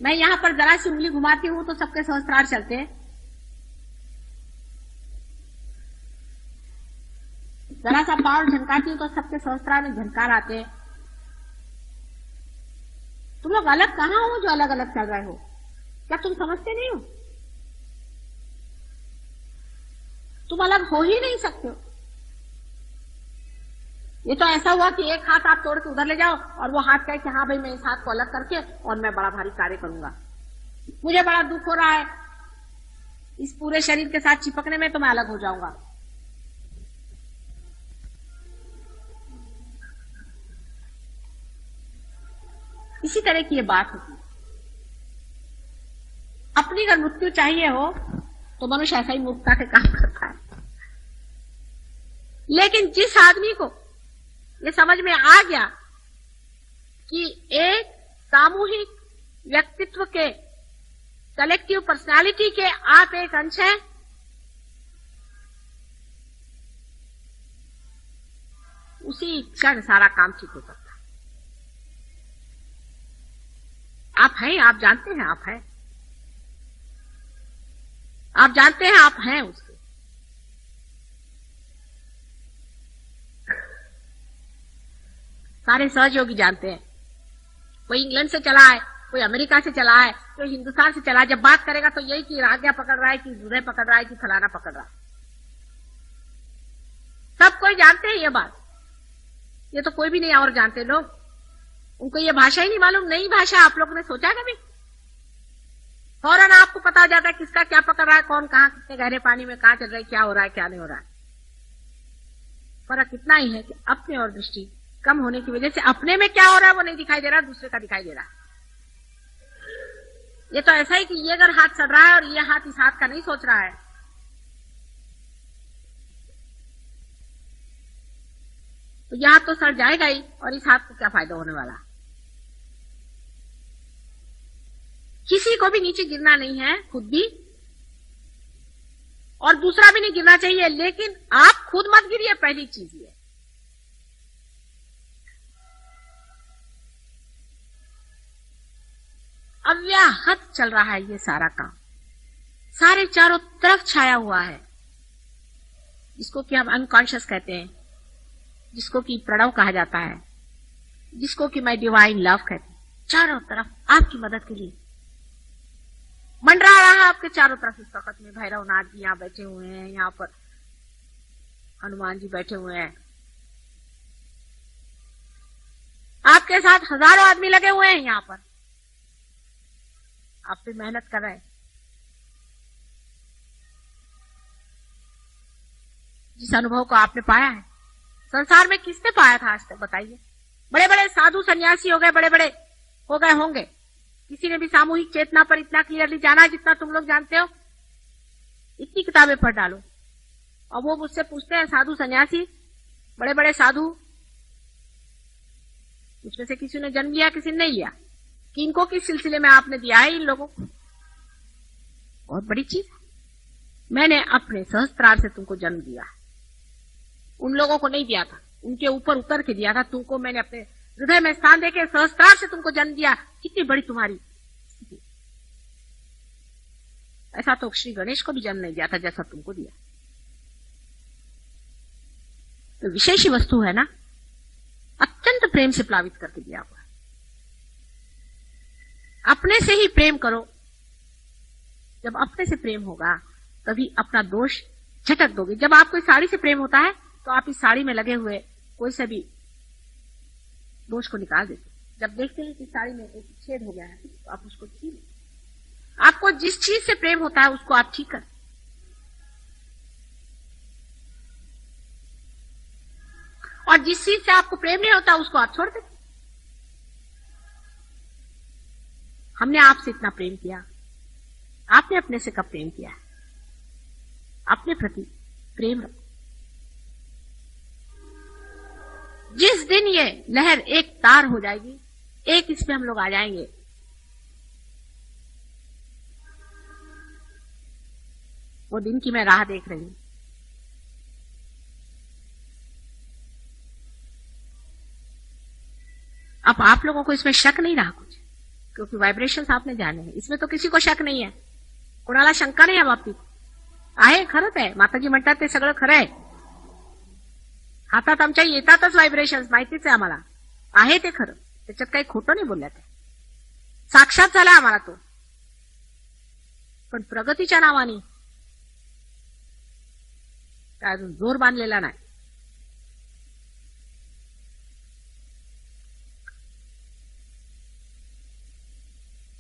मैं यहां पर जरा सी उंगली घुमाती हूं तो सबके सहस्त्रार चलते हैं। जरा सा पाँव झनकाती हूं तो सबके सहस्त्रार में झनकार आते हैं। तुम लोग अलग कहां हो जो अलग अलग चल रहे हो? क्या तुम समझते नहीं हो? तुम अलग हो ही नहीं सकते हो। ये तो ऐसा हुआ कि एक हाथ आप तोड़ के उधर ले जाओ और वो हाथ कहे कि हाँ भाई मैं इस हाथ को अलग करके और मैं बड़ा भारी कार्य करूंगा। मुझे बड़ा दुख हो रहा है इस पूरे शरीर के साथ चिपकने में, तो मैं अलग हो जाऊंगा। इसी तरह की ये बात होती है। अपनी अगर मृत्यु चाहिए हो तो मनुष्य ऐसा ही मूर्खता के काम करता है। लेकिन जिस आदमी को ये समझ में आ गया कि एक सामूहिक व्यक्तित्व के, कलेक्टिव पर्सनालिटी के आप एक अंश हैं, उसी क्षण सारा काम ठीक हो सकता है। आप हैं, आप जानते हैं आप हैं, आप जानते हैं आप हैं उसके। सारे सहयोगी जानते हैं। कोई इंग्लैंड से चला है, कोई अमेरिका से चला है, कोई हिंदुस्तान से चला है। जब बात करेगा तो यही कि आज्ञा पकड़ रहा है, कि हृदय पकड़ रहा है, कि फलाना पकड़ रहा है। सब कोई जानते हैं ये बात। ये तो कोई भी नहीं और जानते लोग। उनको ये भाषा ही नहीं मालूम। नई भाषा आप लोगों ने सोचा कभी? फौरन आपको पता हो जाता है किसका क्या पकड़ रहा है, कौन कहां कितने गहरे पानी में कहां चल रहा है, क्या हो रहा है क्या नहीं हो रहा है। फर्क इतना ही है कि अपने और दृष्टि कम होने की वजह से अपने में क्या हो रहा है वो नहीं दिखाई दे रहा, दूसरे का दिखाई दे रहा है। ये तो ऐसा ही कि ये अगर हाथ सड़ रहा है और ये हाथ इस हाथ का नहीं सोच रहा है, तो यह हाथ तो सड़ जाएगा ही, और इस हाथ को क्या फायदा होने वाला। किसी को भी नीचे गिरना नहीं है, खुद भी, और दूसरा भी नहीं गिरना चाहिए। लेकिन आप खुद मत गिरिए, पहली चीज ये। अव्याहत चल रहा है ये सारा काम, सारे चारों तरफ छाया हुआ है, जिसको कि हम अनकॉन्शियस कहते हैं, जिसको कि प्रणव कहा जाता है, जिसको कि मैं डिवाइन लव कहती हूं। चारों तरफ आपकी मदद के लिए मंडरा रहा है, आपके चारों तरफ इस वक्त में भैरवनाथ जी यहाँ बैठे हुए हैं, यहाँ पर हनुमान जी बैठे हुए हैं, आपके साथ हजारों आदमी लगे हुए हैं यहाँ पर, आप पे मेहनत कर रहे हैं। जिस अनुभव को आपने पाया है, संसार में किसने पाया था आज तक बताइए? बड़े बड़े साधु सन्यासी हो गए, बड़े बड़े हो गए होंगे, किसी ने भी सामूहिक चेतना पर इतना क्लियरली जाना जितना तुम लोग जानते हो। इतनी किताबें पढ़ डालो और वो मुझसे पूछते हैं, साधु सन्यासी, बड़े बड़े साधु, उसमें से किसी ने जन्म लिया, किसी ने नहीं लिया, किनको किस सिलसिले में आपने दिया है इन लोगों को? बहुत बड़ी चीज है। मैंने अपने सहस्त्रार से तुमको जन्म दिया, उन लोगों को नहीं दिया था, उनके ऊपर उतर के दिया था। तुमको मैंने अपने हृदय में स्थान देके सहस्त्रार से तुमको जन्म दिया। कितनी बड़ी तुम्हारी स्थिति। ऐसा तो श्री गणेश को भी जन्म नहीं दिया था जैसा तुमको दिया। तो विशेष ही वस्तु है ना, अत्यंत प्रेम से प्लावित करके दिया हुआ। अपने से ही प्रेम करो। जब अपने से प्रेम होगा तभी अपना दोष झटक दोगे। जब आपको इस साड़ी से प्रेम होता है तो आप इस साड़ी में लगे हुए कोई से भी दोष को निकाल देते। जब देखते हैं कि साड़ी में एक छेद हो गया है तो आप उसको छीन। आपको जिस चीज से प्रेम होता है उसको आप ठीक करें। और जिस चीज से आपको प्रेम नहीं होता उसको आप छोड़ दें। हमने आपसे इतना प्रेम किया, आपने अपने से कब प्रेम किया? अपने प्रति प्रेम रखो। जिस दिन ये लहर एक तार हो जाएगी, एक इसमें हम लोग आ जाएंगे, वो दिन की मैं राह देख रही हूं। अब आप लोगों को इसमें शक नहीं रहा कुछ, क्योंकि वाइब्रेशंस आपने जाने हैं, इसमें तो किसी को शक नहीं है, कोणाला शंका नाही या बाबतीत. आहे खरंच आहे, माताजी म्हणतात ते सगळं खरं आहे. हातात आमच्या येतातच व्हायब्रेशन्स, माहितीच आहे आम्हाला, आहे ते खरं, त्याच्यात काही खोटं नाही बोलल्या त्या, साक्षात झाला आम्हाला तो. पण प्रगतीच्या नावाने काय अजून जोर बांधलेला नाही.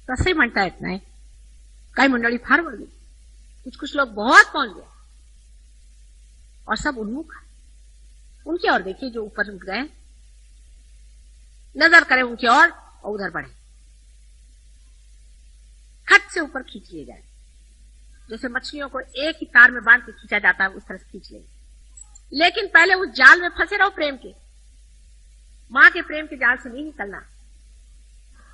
तसे म्हणता येत नाही. काही मंडळी फार बढ़ गई, कुछ लोग बहुत पहुंच गए और सब उन्मुख है. उनकी ओर देखिए जो ऊपर उठ गए, नजर करें उनकी ओर और उधर बढ़े, खट से ऊपर खींच लिए जाए. जैसे मछलियों को एक ही तार में बांध के खींचा जाता है, उस तरह से खींच लेंगे. लेकिन पहले उस जाल में फंसे रहो प्रेम के, मां के प्रेम के जाल से नहीं निकलना.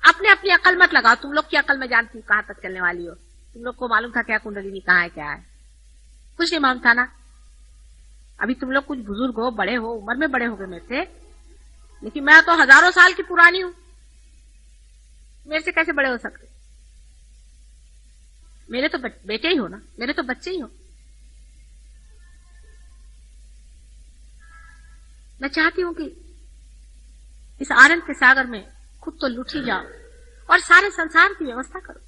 अपने अपनी अकल मत लगाओ. तुम लोग की अकल में जानती हूं कहां तक चलने वाली हो. तुम लोग को मालूम था क्या कुंडलिनी कहां है क्या है? कुछ नहीं मालूम था ना. अभी तुम लोग कुछ बुजुर्ग हो, बड़े हो, उम्र में बड़े हो गए मेरे से, लेकिन मैं तो हजारों साल की पुरानी हूं. मेरे से कैसे बड़े हो सकते? मेरे तो बेटे ही हो ना, मेरे तो बच्चे ही हो. मैं चाहती हूं कि इस आनंद के सागर में खुद तो लुट ही जाओ और सारे संसार की व्यवस्था करो.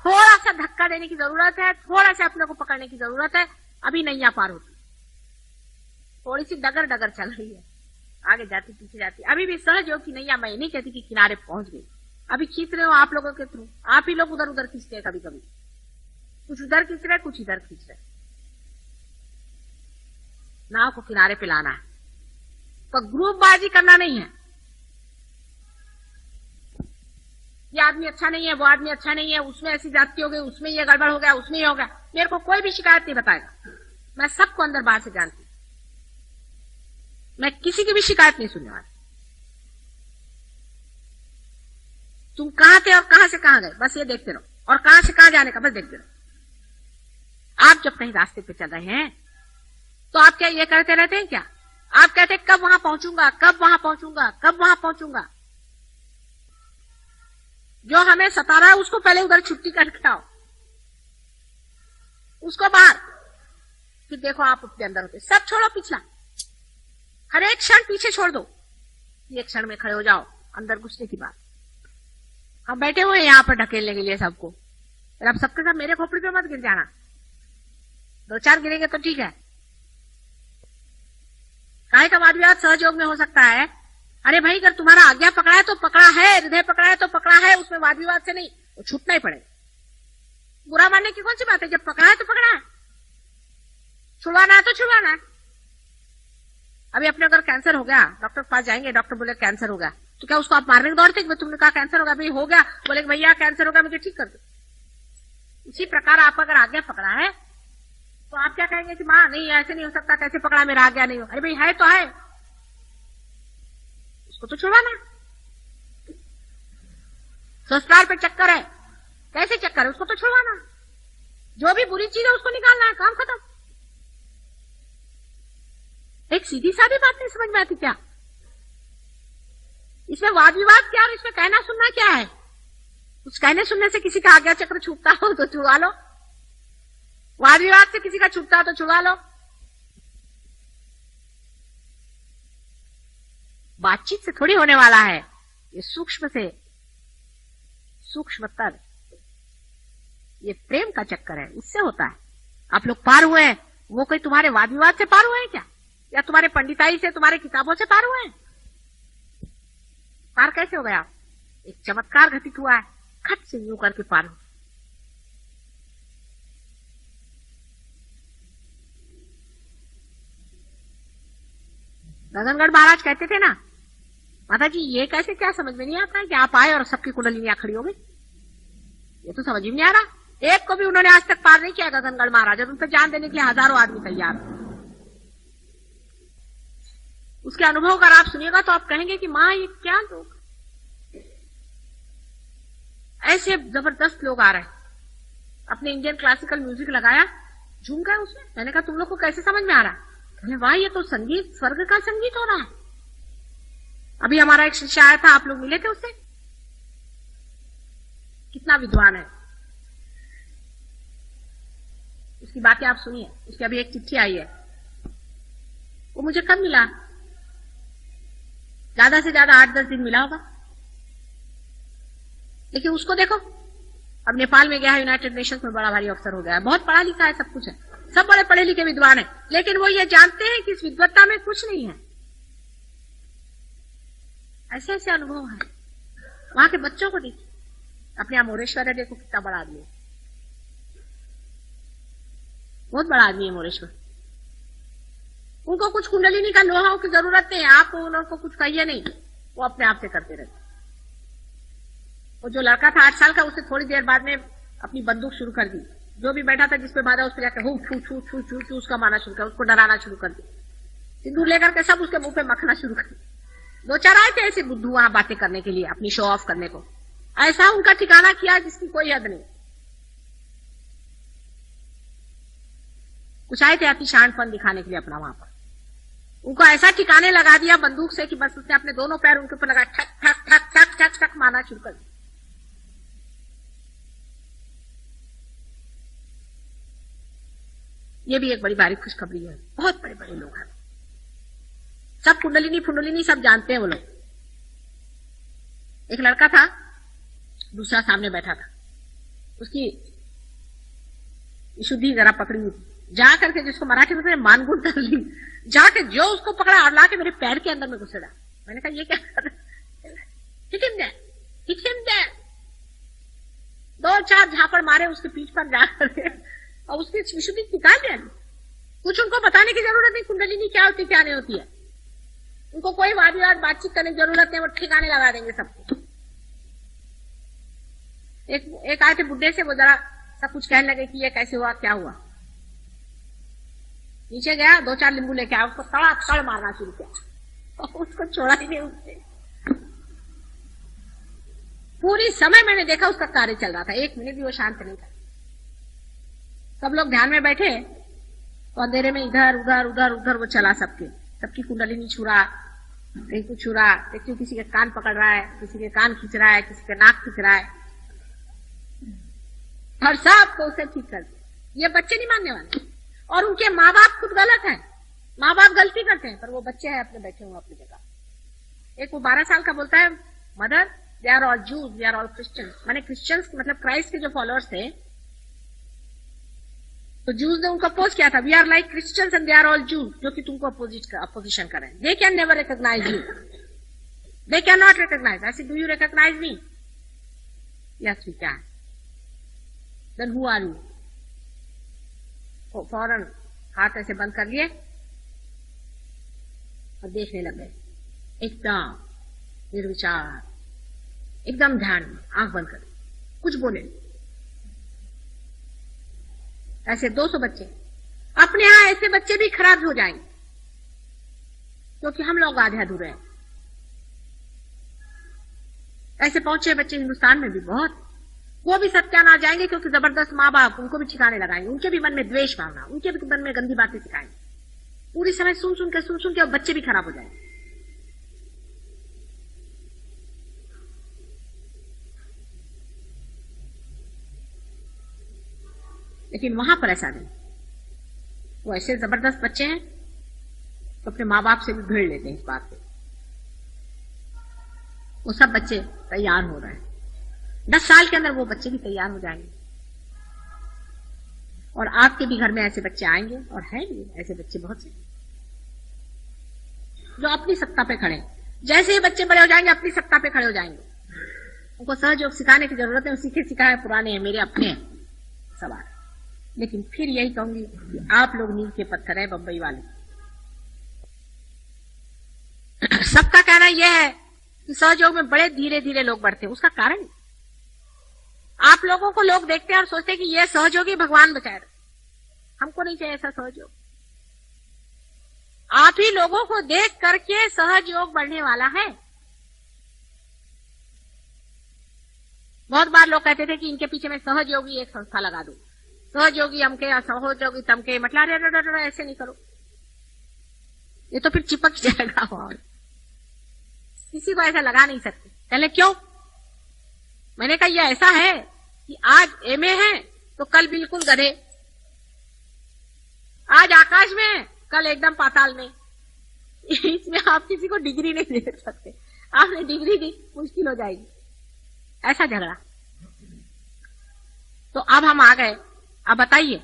थोड़ा सा धक्का देने की जरूरत है, थोड़ा सा अपने को पकड़ने की जरूरत है. अभी नैया पार होती, थोड़ी सी डगर डगर चल रही है, आगे जाती पीछे जाती. अभी भी सहज हो कि नैया, मैं नहीं कहती कि किनारे पहुंच गई. अभी खींच रहे हो आप लोगों के थ्रू, आप ही लोग उधर उधर खींचते हैं. कभी कभी कुछ उधर खींच रहे, कुछ इधर खींच रहे. नाव को किनारे पे लाना है, पर ग्रुपबाजी करना नहीं है. ये आदमी अच्छा नहीं है, वो आदमी अच्छा नहीं है, उसमें ऐसी जाति हो गई, उसमें ये गड़बड़ हो गया, उसमें ये हो गया. मेरे को कोई भी शिकायत नहीं बताएगा. मैं सबको अंदर बाहर से जानती हूं. मैं किसी की भी शिकायत नहीं सुनने वाली. तुम कहां थे और कहां से कहां गए, बस ये देखते रहो. और कहां से कहां जाने का बस देखते रहो. आप जब कहीं रास्ते पे चल रहे हैं तो आप क्या ये करते रहते हैं क्या? आप कहते हैं कब वहां पहुंचूंगा, कब वहां पहुंचूंगा, कब वहां पहुंचूंगा. जो हमें सता रहा है उसको पहले उधर छुट्टी करके आओ, उसको बाहर, फिर देखो आप अपने अंदर होते. सब छोड़ो पिछला, हर एक क्षण पीछे छोड़ दो. एक क्षण में खड़े हो जाओ अंदर घुसने की बात. हम बैठे हुए हैं यहाँ पर ढकेलने के लिए सबको, फिर आप सबके साथ मेरे खोपड़ी पे मत गिर जाना. दो चार गिरेंगे तो ठीक है. काहे का वाद विवाद सहयोग में हो सकता है. अरे भाई, अगर तुम्हारा आज्ञा पकड़ा है तो पकड़ा है, हृदय पकड़ा है तो पकड़ा है, उसमें वाद विवाद से नहीं, वो छूटना ही पड़ेगा. बुरा मानने की कौन सी बात है? जब पकड़ा है तो पकड़ा है, छुड़वाना है तो छुड़वाना है. अभी अपने अगर कैंसर हो गया, डॉक्टर के पास जाएंगे, डॉक्टर बोले कैंसर हो गया, तो क्या उसको आप मारने के दौड़ते कि तुमने कहा कैंसर हो गया, भाई हो गया, बोले भैया कैंसर हो गया, मुझे ठीक कर दो. इसी प्रकार आप अगर आज्ञा पकड़ा है तो आप क्या कहेंगे कि मां नहीं ऐसे नहीं हो सकता, कैसे पकड़ा, मेरा आज्ञा नहीं हो. अरे भाई है तो है, उसको तो छुड़वाना. ससुराल पे चक्कर है, कैसे चक्कर है, उसको तो छुड़वाना. जो भी बुरी चीज है उसको निकालना है, काम खत्म. एक सीधी सादी बात नहीं समझ में आती क्या? इसमें वाद विवाद क्या और इसमें कहना सुनना क्या है? कुछ कहने सुनने से किसी का आज्ञा चक्र छूटता हो तो छुड़वा लो, वाद विवाद से किसी का छूटता हो तो छुड़वा लो. बातचीत से थोड़ी होने वाला है, ये सूक्ष्म से सूक्ष्मतर, ये प्रेम का चक्कर है, उससे होता है. आप लोग पार हुए हैं, वो कोई तुम्हारे वाद विवाद से पार हुए हैं क्या, या तुम्हारे पंडिताई से, तुम्हारे किताबों से पार हुए हैं? पार कैसे हो गया? एक चमत्कार घटित हुआ है. खट से यूं करके पार हो। गगनगढ़ महाराज कहते थे ना, माता जी ये कैसे, क्या समझ में नहीं आता है कि आप आए और सबकी कुंडलिनियां खड़ी हो गई, ये तो समझ ही नहीं आ रहा। एक को भी उन्होंने आज तक पार नहीं किया गगनगढ़ महाराज, और उन पर जान देने के लिए हजारों आदमी तैयार। उसके अनुभव अगर आप सुनिएगा तो आप कहेंगे कि माँ ये क्या लोग, ऐसे जबरदस्त लोग आ रहे हैं। अपने इंडियन क्लासिकल म्यूजिक लगाया, झूम गए उसमें। मैंने कहा तुम लोग को कैसे समझ में आ रहा है? वाह ये तो संगीत, स्वर्ग का संगीत हो रहा है। अभी हमारा एक शिष्य आया था, आप लोग मिले थे उससे, कितना विद्वान है, उसकी बातें आप सुनिए। उसकी अभी एक चिट्ठी आई है, वो मुझे कब मिला, ज्यादा से ज्यादा 8-10 दिन मिला होगा। लेकिन उसको देखो, अब नेपाल में गया है, यूनाइटेड नेशंस में बड़ा भारी अफसर हो गया है, बहुत पढ़ा लिखा है, सब कुछ है, सब बड़े पढ़े लिखे विद्वान हैं, लेकिन वो ये जानते हैं कि इस विद्वत्ता में कुछ नहीं है। ऐसे ऐसे अनुभव है। वहां के बच्चों को देखिए, अपने यहाँ मोरेश्वर देखो कितना बड़ा आदमी है, बहुत बड़ा आदमी है मोरेश्वर। उनको कुछ कुंडलिनी का लोहा की जरूरत नहीं है, आप उनको कुछ कहिए नहीं, वो अपने आप से करते रहते। वो जो लड़का था 8 साल का, उसने थोड़ी देर बाद में अपनी बंदूक शुरू कर दी, जो भी बैठा था जिस पे बाधा उस पर जाकर हू छू छू छू छू छू उसका मारना शुरू कर, उसको डराना शुरू कर दिया, सिंदूर लेकर के सब उसके मुंह पे मखना शुरू कर दिया। 2-4 आए थे ऐसे बुद्धू वहां बातें करने के लिए, अपनी शो ऑफ करने को, ऐसा उनका ठिकाना किया जिसकी कोई हद नहीं। कुछ आए थे अति शानपन दिखाने के लिए अपना वहां पर, उनको ऐसा ठिकाने लगा दिया बंदूक से कि बस उसने अपने दोनों पैर उनके ऊपर लगा, ठक ठक ठक ठक ठक ठक मारना शुरू कर दिया। ये भी एक बड़ी भारी खुशखबरी है, बहुत बड़े बड़े लोग हैं, सब कुंडलिनी फुंडलिनी सब जानते हैं वो लोग। एक लड़का था, दूसरा सामने बैठा था, उसकी शुद्धि जरा पकड़ी हुई थी, जा करके जिसको मराठी में मानगुट कर ली, जाके जो उसको पकड़ा और लाके मेरे पैर के अंदर में घुसेड़ा। मैंने कहा ये क्या कर रहा, हिट हिम दे 2-4 झापड़ मारे उसके पीठ पर जाकर के, और उसकी विशुद्धि निकाल दिया। कुछ उनको बताने की जरूरत नहीं कुंडलिनी क्या होती क्या नहीं होती है, उनको कोई वाद विवाद बातचीत करने की जरूरत नहीं, वो ठिकाने लगा देंगे सबको। एक आए थे बुड्ढे से, वो जरा सब कुछ कहने लगे कि ये कैसे हुआ क्या हुआ। नीचे गया, 2-4 नींबू लेके आया, उसको तड़ा तड़ मारना शुरू किया, और उसको छोड़ा ही नहीं उससे। पूरी समय मैंने देखा उसका कार्य चल रहा था, 1 मिनट भी वो शांत नहीं था। सब लोग ध्यान में बैठे, तो अंधेरे में इधर उधर उधर उधर वो चला, सबकी कुंडलिनी छुरा, कहीं कुछ छुरा, देखिए किसी के कान पकड़ रहा है, किसी के कान खींच रहा है, किसी के नाक खींच रहा है, हर सबको उसे ठीक कर दिया। ये बच्चे नहीं मानने वाले, और उनके माँ बाप खुद गलत है, माँ बाप गलती करते हैं, पर वो बच्चे हैं अपने बैठे हुए अपनी जगह। एक वो 12 साल का बोलता है, mother they are all Jews, they are all Christians. माने क्रिश्चियंस मतलब क्राइस्ट के जो फॉलोअर्स थे, तो जूज ने उनको अपोज किया था, we are like Christians and they are all Jews, जो कि तुमको अपोजिशन कर रहे हैं। They can never recognise you, they can not recognise. I say do you recognise me? Yes we can. Then who are you? फौरन हाथ ऐसे बंद कर लिए और देखने लगे, एकदम निर्विचार, एकदम ध्यान में, आंख बंद कर, कुछ बोले। ऐसे 200 बच्चे, अपने यहां ऐसे बच्चे भी खराब हो जाएंगे, क्योंकि हम लोग आधे अधूरे हैं। ऐसे पहुंचे बच्चे हिंदुस्तान में भी बहुत, वो भी सत्यानाश जाएंगे, क्योंकि जबरदस्त माँ बाप उनको भी ठिकाने लगाएंगे, उनके भी मन में द्वेष भावना, उनके भी मन में गंदी बातें सिखाएंगे। पूरी समय सुन सुन के और बच्चे भी खराब हो जाएंगे। लेकिन वहां पर ऐसा नहीं, वो ऐसे जबरदस्त बच्चे हैं तो अपने माँ बाप से भी भिड़ लेते हैं इस बात पे। वो सब बच्चे तैयार हो रहे हैं, 10 साल के अंदर वो बच्चे भी तैयार हो जाएंगे, और आपके भी घर में ऐसे बच्चे आएंगे, और हैं भी ऐसे बच्चे बहुत से जो अपनी सत्ता पे खड़े। जैसे ही बच्चे बड़े हो जाएंगे अपनी सत्ता पे खड़े हो जाएंगे, उनको सहयोग सिखाने की जरूरत है, सीखे सिखाए पुराने हैं, मेरे अपने हैं सवाल। लेकिन फिर यही कहूंगी कि आप लोग नींव के पत्थर है बंबई वाले। सबका कहना यह है कि सहयोग में बड़े धीरे धीरे लोग बढ़ते हैं। उसका कारण आप लोगों को लोग देखते हैं और सोचते हैं कि यह सहयोगी भगवान बचाए रहे। हमको नहीं चाहिए ऐसा सहयोग। आप ही लोगों को देख करके सहयोग बढ़ने वाला है। बहुत बार लोग कहते थे कि इनके पीछे मैं सहयोगी एक संस्था लगा दूं, सहयोगी हमके या सहयोगी तमके, मतलब अरे ऐसे नहीं करो, ये तो फिर चिपक जाएगा और किसी को ऐसा लगा नहीं सकते। पहले क्यों? मैंने कहा यह ऐसा है कि आज एमए है तो कल बिल्कुल गधे, आज आकाश में है कल एकदम पाताल में। इसमें आप किसी को डिग्री नहीं दे सकते। आपने डिग्री दी मुश्किल हो जाएगी, ऐसा झगड़ा। तो अब हम आ गए। अब बताइए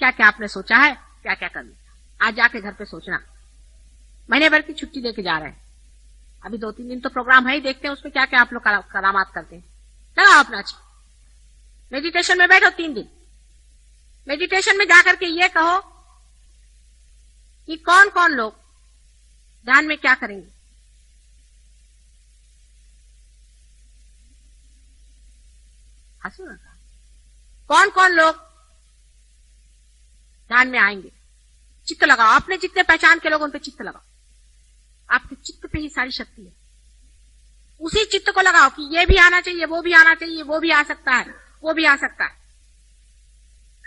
क्या क्या आपने सोचा है, क्या क्या करना। आज जाके घर पे सोचना। महीने भर की छुट्टी लेके जा रहे हैं, अभी 2-3 दिन तो प्रोग्राम है ही, देखते हैं उसमें क्या क्या आप लोग करामात करते हैं। लगाओ अपना अच्छा मेडिटेशन में बैठो 3 दिन। मेडिटेशन में जाकर के ये कहो कि कौन कौन लोग ध्यान में क्या करेंगे। हंसो ना। कौन कौन लोग ध्यान में आएंगे। चित्त लगाओ, आपने जितने पहचान के लोग उन पे चित्त लगाओ। आपके चित्त पे ही सारी शक्ति है। उसी चित्त को लगाओ कि ये भी आना चाहिए, वो भी आना चाहिए, वो भी आ सकता है, वो भी आ सकता है।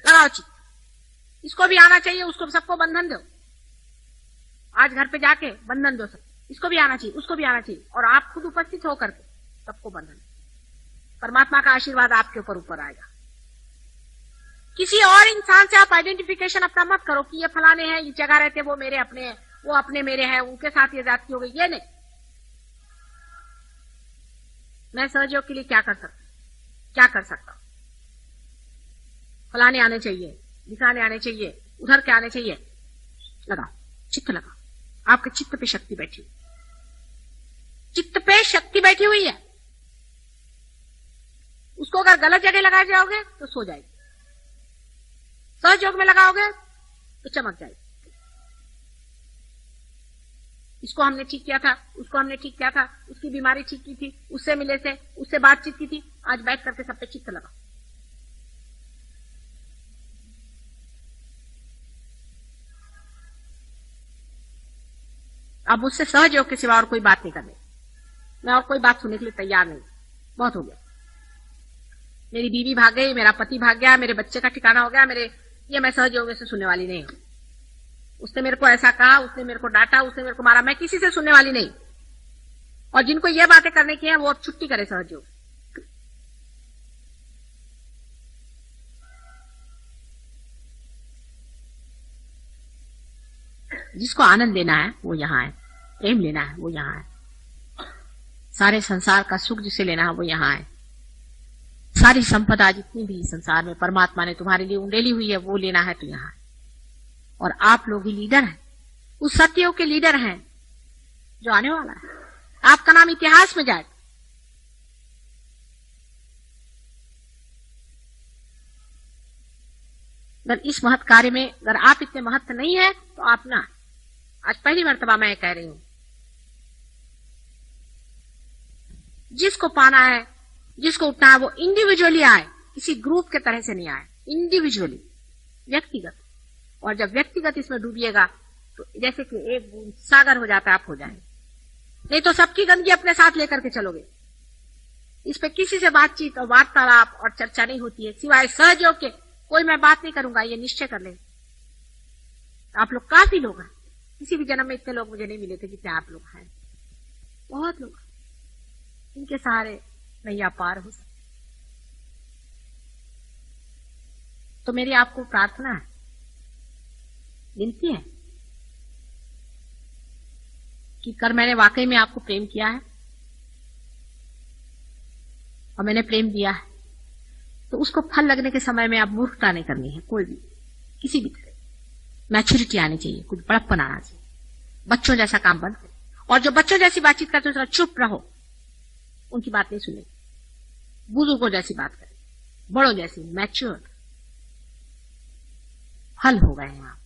लगाओ चित्त, इसको भी आना चाहिए, उसको सबको बंधन दो। आज घर पे जाके बंधन दो सब, इसको भी आना चाहिए, उसको भी आना चाहिए, और आप खुद उपस्थित होकर के सबको बंधन। परमात्मा का आशीर्वाद आपके ऊपर आएगा। किसी और इंसान से आप आइडेंटिफिकेशन अपना मत करो कि ये फलाने हैं, ये जगह रहते, वो मेरे अपने हैं, वो अपने मेरे हैं, उनके साथ ये जाति हो गई। ये नहीं। मैं सहयोग के लिए क्या कर सकता हूं। फलाने आने चाहिए, दिखाने आने चाहिए, उधर के आने चाहिए। लगाओ चित्त, लगाओ। आपके चित्त पे शक्ति बैठी हुई, चित्त पे शक्ति बैठी हुई है। उसको अगर गलत जगह लगा जाओगे तो सो जाएगी, सहयोग में लगाओगे तो चमक जाएगी। इसको हमने ठीक किया था, उसको हमने ठीक किया था, उसकी बीमारी ठीक की थी, उससे मिले थे, उससे बातचीत की थी। आज बैठ करके सब पे चित्त लगाओ। अब मुझसे सहयोग के सिवा और कोई बात नहीं करनी। मैं और कोई बात सुनने के लिए तैयार नहीं। बहुत हो गया। मेरी बीवी भाग गई, मेरा पति भाग गया, मेरे बच्चे का ठिकाना हो गया, ये मैं सहयोग से सुनने वाली नहीं हूं। उसने मेरे को ऐसा कहा, उसने मेरे को डांटा, उसने मेरे को मारा, मैं किसी से सुनने वाली नहीं। और जिनको ये बातें करने की है वो अब छुट्टी करे सहयोग। जिसको आनंद लेना है वो यहाँ है, प्रेम लेना है वो यहाँ है, सारे संसार का सुख जिसे लेना है वो यहाँ है, सारी संपदा जितनी भी संसार में परमात्मा ने तुम्हारे लिए उंडेली हुई है वो लेना है तो यहाँ है। और आप लोग ही लीडर हैं, उस सत्योग के लीडर हैं जो आने वाला है। आपका नाम इतिहास में जाएगा। अगर इस महत् कार्य में अगर आप इतने महत्व नहीं है तो आप ना, आज पहली मर्तबा मैं कह रही हूं, जिसको पाना है, जिसको उठना है वो इंडिविजुअली आए, किसी ग्रुप के तरह से नहीं आए, इंडिविजुअली, व्यक्तिगत। और जब व्यक्तिगत इसमें डूबिएगा तो जैसे कि एक बूंद सागर हो जाता है, आप हो जाएंगे। नहीं तो सबकी गंदगी अपने साथ लेकर के चलोगे। इस पे किसी से बातचीत और वार्तालाप और चर्चा नहीं होती है सिवाय सहयोग के। कोई मैं बात नहीं करूंगा, ये निश्चय कर ले। आप लोग काफी लोग हैं, किसी भी जन्म में इतने लोग मुझे नहीं मिले थे जितने आप लोग हैं। बहुत लोग, इनके सहारे नैया पार हो सकती। तो मेरी आपको प्रार्थना है, विनती है कि कर मैंने वाकई में आपको प्रेम किया है और मैंने प्रेम दिया है, तो उसको फल लगने के समय में आप मूर्खता नहीं करनी है। कोई भी, किसी भी तरह मैच्योरिटी आनी चाहिए, कुछ बड़प्पन आना चाहिए। बच्चों जैसा काम बंद करें, और जो बच्चों जैसी बातचीत करते हो चुप रहो, उनकी बात नहीं सुनेगी। बुजुर्गों जैसी बात करें, बड़ों जैसी, मैच्योर। हल हो गए हैं आप।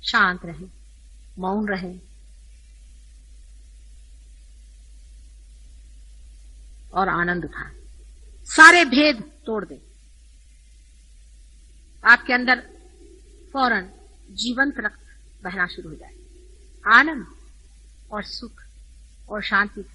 शांत रहें, मौन रहें और आनंद उठाएं। सारे भेद तोड़ दें। आपके अंदर फौरन जीवंत रक्त बहना शुरू हो जाए। आनंद और सुख और शांति